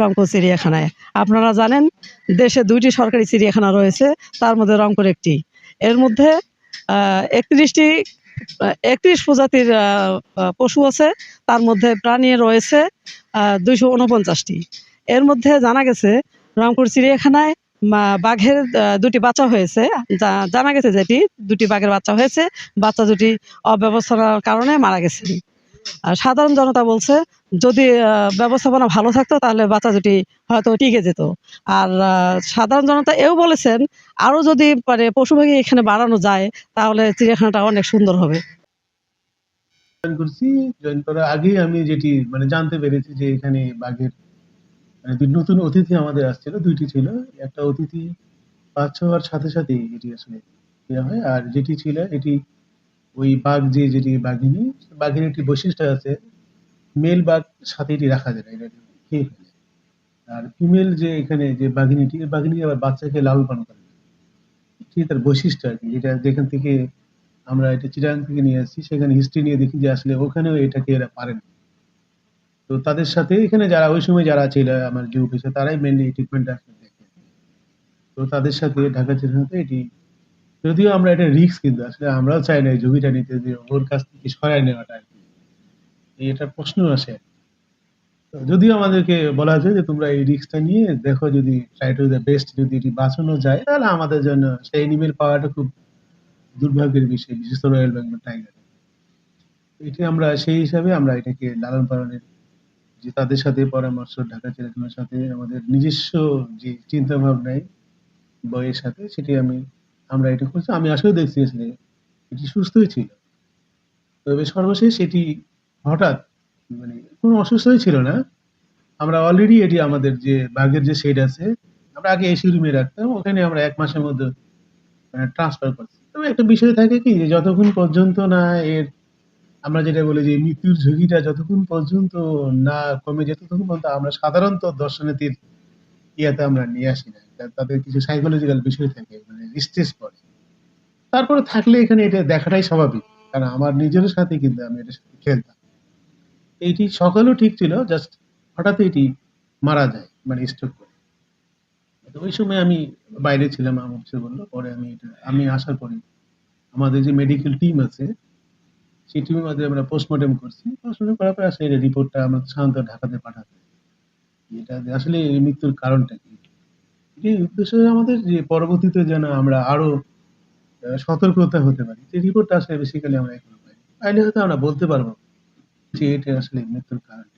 রংপুর চিড়িয়াখানায়। আপনারা জানেন দেশে ২টি সরকারি চিড়িয়াখানা রয়েছে, তার মধ্যে রংপুর একটি। এর মধ্যে ৩১ প্রজাতির পশু আছে, তার মধ্যে প্রাণী রয়েছে ২৪৯টি। এর মধ্যে জানা গেছে রংপুর চিড়িয়াখানায় বাঘের ২টি বাচ্চা হয়েছে। জানা গেছে যেটি ২টি বাঘের বাচ্চা হয়েছে, বাচ্চা দুটি অব্যবস্থার কারণে মারা গেছে। আর সাধারণ জনতা বলছে যদি ব্যবস্থাপনা ভালো থাকতো তাহলে বাচ্চা দুটি হয়তো টিকে যেত। আর সাধারণ জনতা এও বলেছেন আরও যদি পশু পাখি এখানে বাড়ানো যায় তাহলে চিড়িয়াখানাটা অনেক সুন্দর হবে। জয়েন করার আগেই আমি যেটি জানতে পেরেছি যে এখানে বাঘের নতুন অতিথি আমাদের আসছিল, ২টি ছিল। একটা অতিথি ৫-৬ হওয়ার সাথে সাথেই এটি আসলে ইয়ে হয়। আর যেটি ছিল এটি ওই বাঘ যেটি বাঘিনী একটি বৈশিষ্ট্য আছে, মেল বাঘ সাথে এটি রাখা যায় না, এটা খেয়ে ফেলে। আর ফিমেল যে এখানে যে বাঘিনী আবার বাচ্চাকে লালন পালন করে। এটি তার বৈশিষ্ট্য আরকি, যেটা যেখান থেকে আমরা এটা চিটাগাং থেকে নিয়ে আসছি, সেখানে হিস্ট্রি নিয়ে দেখি যে আসলে ওখানেও এটাকে এরা পারে না। তো তাদের সাথে এখানে যারা ওই সময় যারা ছিল আমার জু অফিসে, তারাই মেইনলি এই ট্রিটমেন্টটা আসলে দেখে। তো তাদের সাথে ঢাকা চিড়িয়াখানাতে এটি, যদিও আমরা এটা রিস্ক, কিন্তু আসলে আমরাও চাই না এই ঝুঁকিটা নিতে, যে ওর কাছ থেকে সরায় নেওয়াটা আরকি। এটা প্রশ্ন আসে। যদিও আমাদেরকে বলা হয়েছে যে তোমরা এই রিস্কটা নিয়ে দেখো, যদি ট্রাই টু দ্য বেস্ট, যদি এটি বাঁচানো যায় তাহলে আমাদের জন্য সেই এনিমেল পাওয়াটা খুব দুর্ভাগ্যের বিষয়, বিশেষ করে রয়্যাল বেঙ্গল টাইগার। এটি আমরা সেই হিসাবে আমরা এটাকে লালন পালনের যে তাদের সাথে পরামর্শ, ঢাকা চিড়িয়াখানার সাথে আমাদের নিজস্ব যে চিন্তা ভাবনায় বইয়ের সাথে সেটি আমরা এটা করছি। আমি আসলেও দেখছি আসলে এটি সুস্থই ছিল। তবে সর্বশেষ এটি হঠাৎ কোনো অসুস্থই ছিল না। আমরা অলরেডি এটি আমাদের যে বাঘের যে শেড আছে, আমরা আগে এসি রুমে রাখতাম। ওখানে আমরা ১ মাসের মধ্যে ট্রান্সফার করছি। তবে একটা বিষয় থাকে কি, যে যতক্ষণ পর্যন্ত না এর, আমরা যেটা বলি যে মৃত্যুর ঝুঁকিটা যতক্ষণ পর্যন্ত না কমে যায়, ততক্ষণ পর্যন্ত আমরা সাধারণত দর্শনার্থীর ইয়াতে আমরা নিয়ে আসি না। তাদের কিছু সাইকোলজিক্যাল বিষয় থাকে, স্ট্রেস পড়ে। তারপরে থাকলে এখানে এটা দেখাটাই স্বাভাবিক। কারণ আমার নিজের সাথে কিন্তু আমি এটার সাথে খেলতাম। এইটি সকালেও ঠিক ছিল, জাস্ট হঠাৎ এটি মারা যায়, স্ট্রোক করে। তো ওই সময় আমি বাইরে ছিলাম, আমার অফিসে বলল। পরে আমি আসার পরে আমাদের যে মেডিকেল টিম আছে, সেই টিমের মাধ্যমে আমরা পোস্টমর্টেম করছি। পোস্টমর্টেম করার পরে আসলে এই রিপোর্টটা আমরা সাধারণত ঢাকাতে পাঠাতে। এটা যে আসলে এই মৃত্যুর কারণটা কি? এটির উদ্দেশ্য আমাদের যে পরবর্তীতে যেন আমরা আরো সতর্কতা হতে পারি। সেই রিপোর্টটা আসলে বেসিক্যালি আমরা এখনো পাইনি। পাইলে হয়তো আমরা বলতে পারব যে এটা আসলে মৃত্যুর কারণ কি।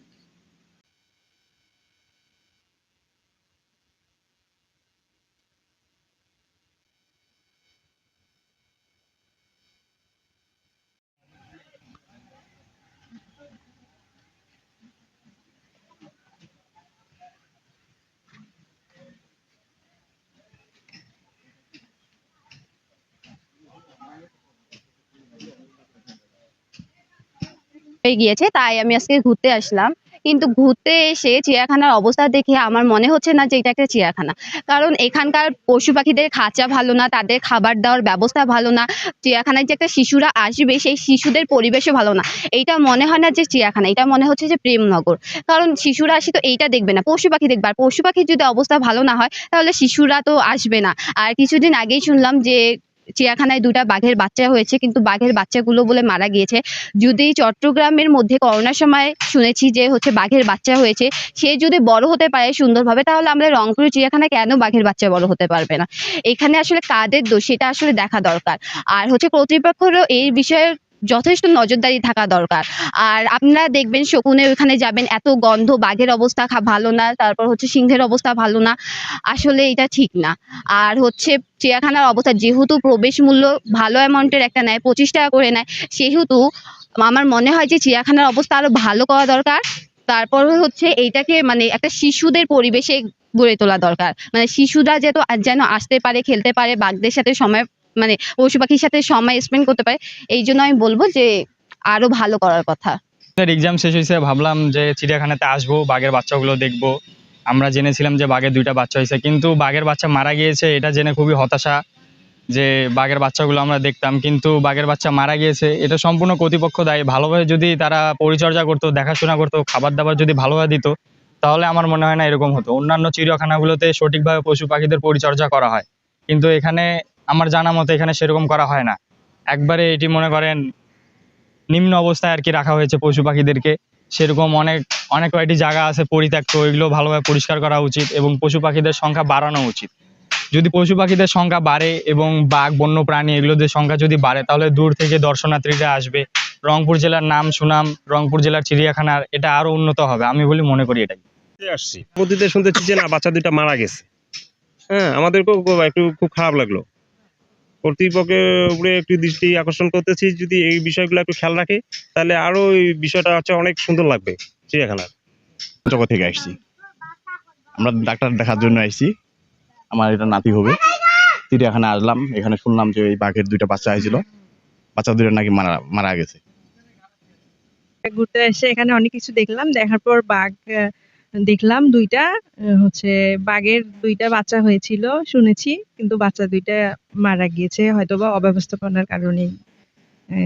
হয়ে গিয়েছে, তাই আমি আজকে ঘুরতে আসলাম। কিন্তু ঘুরতে এসে চিড়িয়াখানার অবস্থা দেখে আমার মনে হচ্ছে না যে এটা একটা চিড়িয়াখানা। কারণ এখানকার পশু পাখিদের খাঁচা ভালো না, তাদের খাবার দেওয়ার ব্যবস্থা ভালো না। চিড়িয়াখানায় যে একটা শিশুরা আসবে, সেই শিশুদের পরিবেশও ভালো না। এইটা মনে হয় না যে চিড়িয়াখানা, এটা মনে হচ্ছে যে প্রেমনগর। কারণ শিশুরা আসে তো এইটা দেখবে না, পশু পাখি দেখবে। আর পশু পাখির যদি অবস্থা ভালো না হয় তাহলে শিশুরা তো আসবে না। আর কিছুদিন আগেই শুনলাম যে চিড়িয়াখানায় ২টা বাঘের বাচ্চা হয়েছে, কিন্তু বাঘের বাচ্চাগুলো বলে মারা গিয়েছে। যদি চট্টগ্রামের মধ্যে করোনার সময় শুনেছি যে বাঘের বাচ্চা হয়েছে, সে যদি বড় হতে পারে সুন্দরভাবে, তাহলে আমরা রংপুর চিড়িয়াখানায় কেন বাঘের বাচ্চা বড় হতে পারবে না? এখানে আসলে কাদের দোষ সেটা আসলে দেখা দরকার। আর কর্তৃপক্ষেরও এই বিষয়ে যথেষ্ট নজরদারি থাকা দরকার। আর আপনারা দেখবেন শকুনের ওখানে যাবেন, এত গন্ধ, বাঘের অবস্থা ভালো না, তারপর সিংহের অবস্থা ভালো না। আসলে এটা ঠিক না। আর চিড়িয়াখানার অবস্থা, যেহেতু প্রবেশ মূল্য ভালো অ্যামাউন্টের একটা নেয়, ২৫ টাকা করে নেয়, সেহেতু আমার মনে হয় যে চিড়িয়াখানার অবস্থা আরো ভালো করা দরকার। তারপর এইটাকে একটা শিশুদের পরিবেশে গড়ে তোলা দরকার। শিশুরা যেন আসতে পারে, খেলতে পারে, বাঘদের সাথে সময় পশু পাখির সাথে সময় স্পেন্ড করতে পারে। এই জন্য আমি বলবো যে আরো ভালো করার কথা। এক্সাম শেষ হয়েছে, ভাবলাম যে চিড়িয়াখানাতে আসবো, বাঘের বাচ্চাগুলো দেখবো। আমরা জেনেছিলাম যে বাঘের 2টা বাচ্চা হয়েছে, কিন্তু বাঘের বাচ্চা মারা গিয়েছে, এটা জেনে খুবই হতাশা। যে বাঘের বাচ্চাগুলো আমরা দেখতাম, কিন্তু বাঘের বাচ্চা মারা গিয়েছে। এটা সম্পূর্ণ কর্তৃপক্ষ দায়ী। ভালোভাবে যদি তারা পরিচর্যা করতো, দেখাশোনা করতো, খাবার দাবার যদি ভালোভাবে দিত, তাহলে আমার মনে হয় না এরকম হতো। অন্যান্য চিড়িয়াখানাগুলোতে সঠিকভাবে পশু পাখিদের পরিচর্যা করা হয়, কিন্তু এখানে আমার জানা মতে এখানে সেরকম করা হয় না। একবারে এটি মনে করেন নিম্ন অবস্থায় আর কি রাখা হয়েছে পশু পাখিদেরকে। সেরকম অনেক অনেক কয়েকটি জায়গা আছে পরিত্যক্ত, ওইগুলো ভালোভাবে পরিষ্কার করা উচিত এবং পশু পাখিদের সংখ্যা বাড়ানো উচিত। যদি পশু পাখিদের সংখ্যা বাড়ে এবং বাঘ বন্য প্রাণী এগুলোদের সংখ্যা যদি বাড়ে, তাহলে দূর থেকে দর্শনার্থীরা আসবে। রংপুর জেলার নাম সুনাম, রংপুর জেলার চিড়িয়াখানার এটা আরো উন্নত হবে, আমি বলে মনে করি এটাই। আসছি পদ্ধতিতে শুনতেছি যে না, বাচ্চা দুইটা মারা গেছে। হ্যাঁ, আমাদেরকেও একটু খুব খারাপ লাগলো। কর্তৃপক্ষের উপরে একটু দৃষ্টি আকর্ষণ করতেছি, যদি এই বিষয়গুলো একটু খেয়াল রাখে তাহলে আরো এই বিষয়টা হচ্ছে অনেক সুন্দর লাগবে চিড়িয়াখানার। জগৎ থেকে আসছি, আমরা ডাক্তার দেখার জন্য আসছি। আমার এটা নাতি হবে। চিড়িয়াখানা আসলাম, এখানে শুনলাম যে এই বাঘের দুইটা বাচ্চা হয়েছিল, বাচ্চা দুইটা নাকি মারা মারা গেছে। ঘুরতে এসে এখানে অনেক কিছু দেখলাম। দেখার পর বাঘ দেখলাম দুইটা। হচ্ছে বাঘের দুইটা বাচ্চা হয়েছিল শুনেছি, কিন্তু বাচ্চা দুইটা মারা গিয়েছে হয়তোবা অব্যবস্থাপনার কারণেই।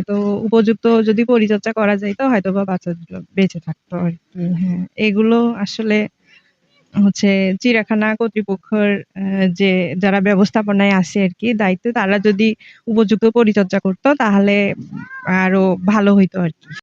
তো উপযুক্ত যদি পরিচর্যা করা যাইতো হয়তোবা বাচ্চা দুটো বেঁচে থাকতো আর কি। হ্যাঁ, এগুলো আসলে হচ্ছে চিড়িয়াখানা কর্তৃপক্ষের যে যারা ব্যবস্থাপনায় আছে আর কি দায়িত্বে, তারা যদি উপযুক্ত পরিচর্যা করতো তাহলে আরো ভালো হইতো আর কি।